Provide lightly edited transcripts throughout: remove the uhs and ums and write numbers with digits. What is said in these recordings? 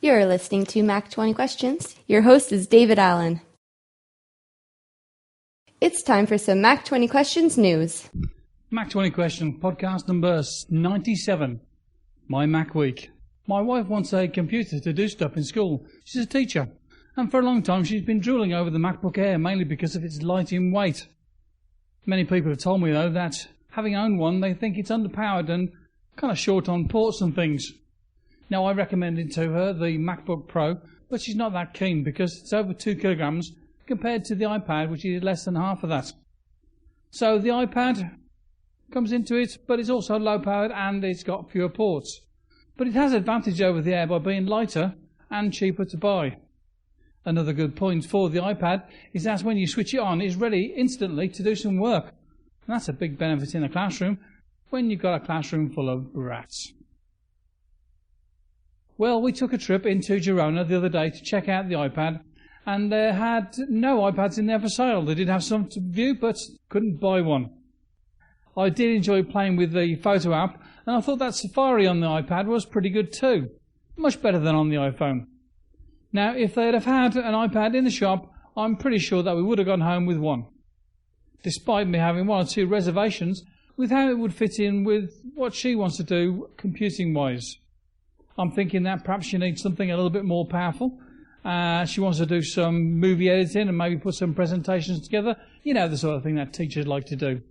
You're listening to Mac 20 Questions. Your host is David Allen. It's time for some Mac 20 Questions news. Mac 20 Question, podcast number 97. My Mac Week. My wife wants a computer to do stuff in school. She's a teacher, and for a long time she's been drooling over the MacBook Air, mainly because of its light in weight. Many people have told me, though, that having owned one, they think it's underpowered and kind of short on ports and things. Now, I recommended to her the MacBook Pro, but she's not that keen because it's over 2 kilograms compared to the iPad, which is less than half of that. So the iPad comes into it, but it's also low powered and it's got fewer ports. But it has advantage over the Air by being lighter and cheaper to buy. Another good point for the iPad is that when you switch it on, it's ready instantly to do some work. And that's a big benefit in a classroom when you've got a classroom full of brats. Well, we took a trip into Girona the other day to check out the iPad, and they had no iPads in there for sale. They did have some to view, but couldn't buy one. I did enjoy playing with the photo app, and I thought that Safari on the iPad was pretty good too. Much better than on the iPhone. Now, if they'd have had an iPad in the shop, I'm pretty sure that we would have gone home with one. Despite me having one or two reservations with how it would fit in with what she wants to do computing-wise. I'm thinking that perhaps she needs something a little bit more powerful. She wants to do some movie editing and maybe put some presentations together. You know, the sort of thing that teachers like to do.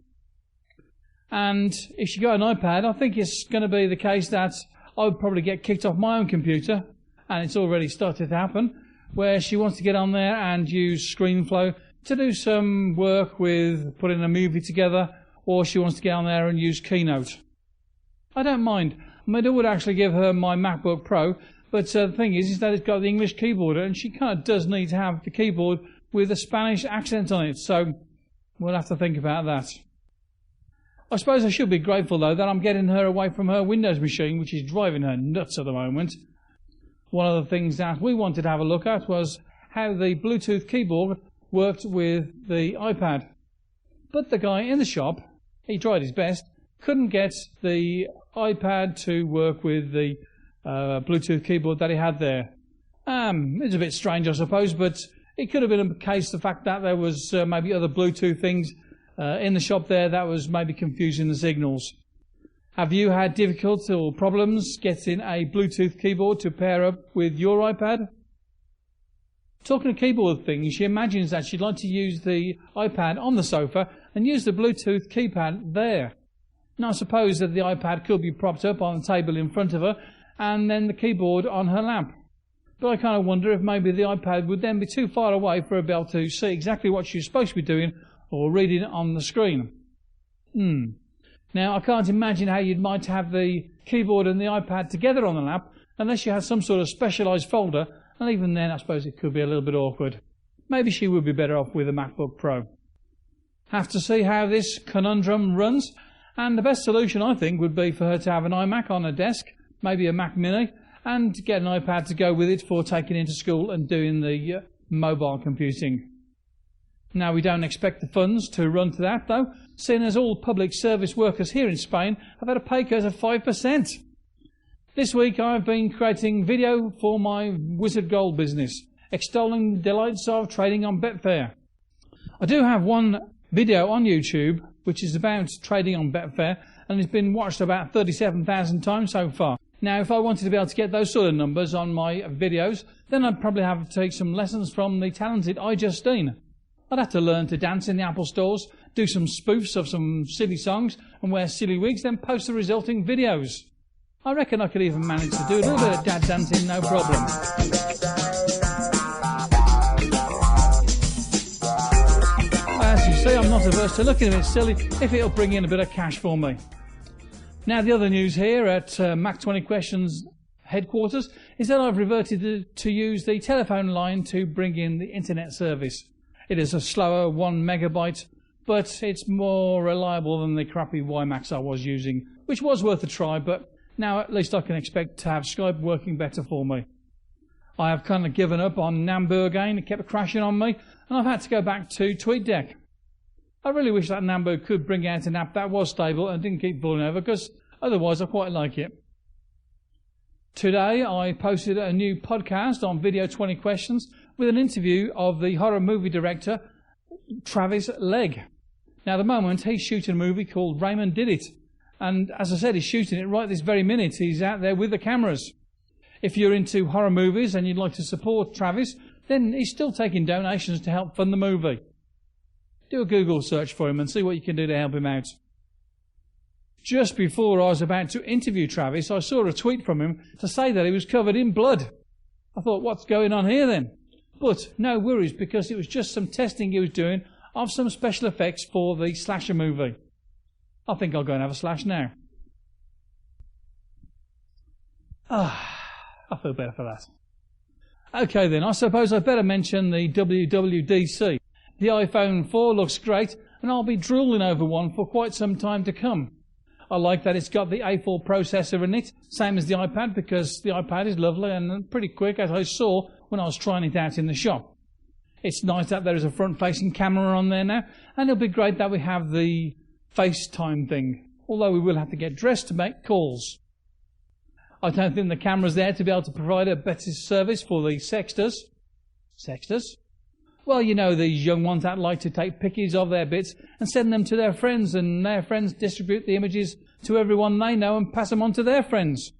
And if she got an iPad, I think it's going to be the case that I would probably get kicked off my own computer, and it's already started to happen, where she wants to get on there and use ScreenFlow to do some work with putting a movie together, or she wants to get on there and use Keynote. I don't mind. I mean, I would actually give her my MacBook Pro, but the thing is that it's got the English keyboard, and she kind of does need to have the keyboard with a Spanish accent on it, so we'll have to think about that. I suppose I should be grateful, though, that I'm getting her away from her Windows machine, which is driving her nuts at the moment. One of the things that we wanted to have a look at was how the Bluetooth keyboard worked with the iPad. But the guy in the shop, he tried his best, couldn't get the iPad to work with the Bluetooth keyboard that he had there. It's a bit strange, I suppose, but it could have been a case of the fact that there was maybe other Bluetooth things in the shop there that was maybe confusing the signals. Have you had difficulty or problems getting a Bluetooth keyboard to pair up with your iPad? Talking of keyboard things, she imagines that she'd like to use the iPad on the sofa and use the Bluetooth keypad there. Now I suppose that the iPad could be propped up on the table in front of her and then the keyboard on her lap. But I kind of wonder if maybe the iPad would then be too far away for her to be able to see exactly what she's supposed to be doing or reading it on the screen. Now, I can't imagine how you might have the keyboard and the iPad together on the lap unless you had some sort of specialised folder, and even then I suppose it could be a little bit awkward. Maybe she would be better off with a MacBook Pro. Have to see how this conundrum runs, and the best solution I think would be for her to have an iMac on her desk, maybe a Mac Mini, and get an iPad to go with it for taking into school and doing the mobile computing. Now, we don't expect the funds to run to that, though, seeing as all public service workers here in Spain have had a pay cut of 5%. This week I've been creating video for my Wizard Gold business, extolling the delights of trading on Betfair. I do have one video on YouTube which is about trading on Betfair, and it's been watched about 37,000 times so far. Now, if I wanted to be able to get those sort of numbers on my videos, then I'd probably have to take some lessons from the talented iJustine. I'd have to learn to dance in the Apple stores, do some spoofs of some silly songs, and wear silly wigs, then post the resulting videos. I reckon I could even manage to do a little bit of dad dancing, no problem. As you see, I'm not averse to looking a bit silly if it'll bring in a bit of cash for me. Now, the other news here at Mac 20 Questions headquarters is that I've reverted to use the telephone line to bring in the internet service. It is a slower 1 megabyte, but it's more reliable than the crappy WiMAX I was using, which was worth a try, but now at least I can expect to have Skype working better for me. I have kind of given up on Nambu again. It kept crashing on me, and I've had to go back to TweetDeck. I really wish that Nambu could bring out an app that was stable and didn't keep falling over, because otherwise I quite like it. Today I posted a new podcast on Video 20 Questions with an interview of the horror movie director Travis Legg. Now at the moment he's shooting a movie called Raymond Did It, and as I said, he's shooting it right this very minute. He's out there with the cameras. If you're into horror movies and you'd like to support Travis, then he's still taking donations to help fund the movie. Do a Google search for him and see what you can do to help him out. Just before I was about to interview Travis, I saw a tweet from him to say that he was covered in blood. I thought, what's going on here then? But no worries, because it was just some testing he was doing of some special effects for the slasher movie. I think I'll go and have a slash now. I feel better for that. Okay then, I suppose I better mention the WWDC. The iPhone 4 looks great, and I'll be drooling over one for quite some time to come. I like that it's got the A4 processor in it, same as the iPad, because the iPad is lovely and pretty quick, as I saw when I was trying it out in the shop. It's nice that there is a front-facing camera on there now, and it'll be great that we have the FaceTime thing, although we will have to get dressed to make calls. I don't think the camera's there to be able to provide a better service for the sexters. Sexters? Well, you know, these young ones that like to take pictures of their bits and send them to their friends, and their friends distribute the images to everyone they know and pass them on to their friends.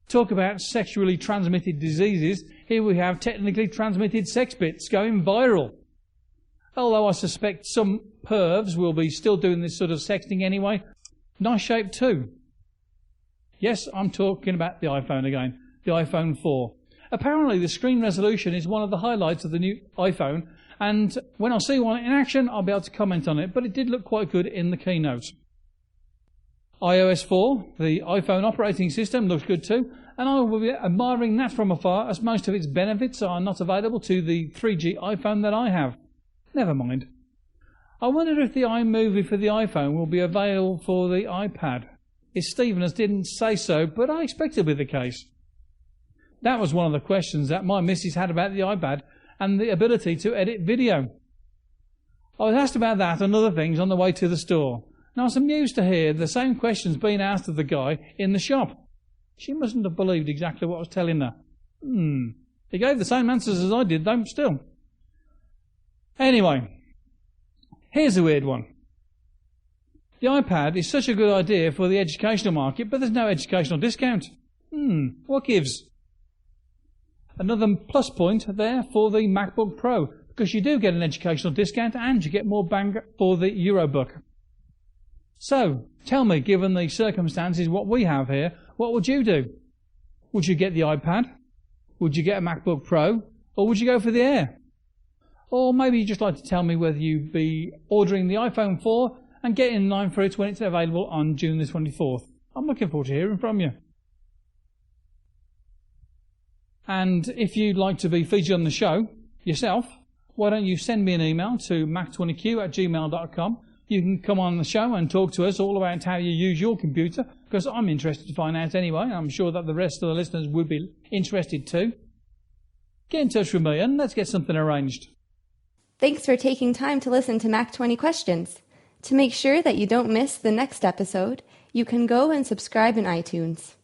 Talk about sexually transmitted diseases. Here we have technically transmitted sex bits going viral. Although I suspect some pervs will be still doing this sort of sexting anyway. Nice shape too. Yes, I'm talking about the iPhone again, the iPhone 4. Apparently the screen resolution is one of the highlights of the new iPhone, and when I see one in action I'll be able to comment on it, but it did look quite good in the keynote. iOS 4, the iPhone operating system, looks good too, and I will be admiring that from afar, as most of its benefits are not available to the 3G iPhone that I have. Never mind. I wonder if the iMovie for the iPhone will be available for the iPad. Stephen didn't say so, but I expect it will be the case. That was one of the questions that my missus had about the iPad and the ability to edit video. I was asked about that and other things on the way to the store, and I was amused to hear the same questions being asked of the guy in the shop. She mustn't have believed exactly what I was telling her. He gave the same answers as I did, though, still. Anyway, here's a weird one. The iPad is such a good idea for the educational market, but there's no educational discount. What gives? Another plus point there for the MacBook Pro, because you do get an educational discount and you get more bang for the Eurobuck. So, tell me, given the circumstances, what we have here, what would you do? Would you get the iPad? Would you get a MacBook Pro? Or would you go for the Air? Or maybe you'd just like to tell me whether you'd be ordering the iPhone 4 and getting in line for it when it's available on June the 24th. I'm looking forward to hearing from you. And if you'd like to be featured on the show yourself, why don't you send me an email to mac20q@gmail.com. You can come on the show and talk to us all about how you use your computer, because I'm interested to find out anyway. I'm sure that the rest of the listeners would be interested too. Get in touch with me and let's get something arranged. Thanks for taking time to listen to Mac 20 Questions. To make sure that you don't miss the next episode, you can go and subscribe in iTunes.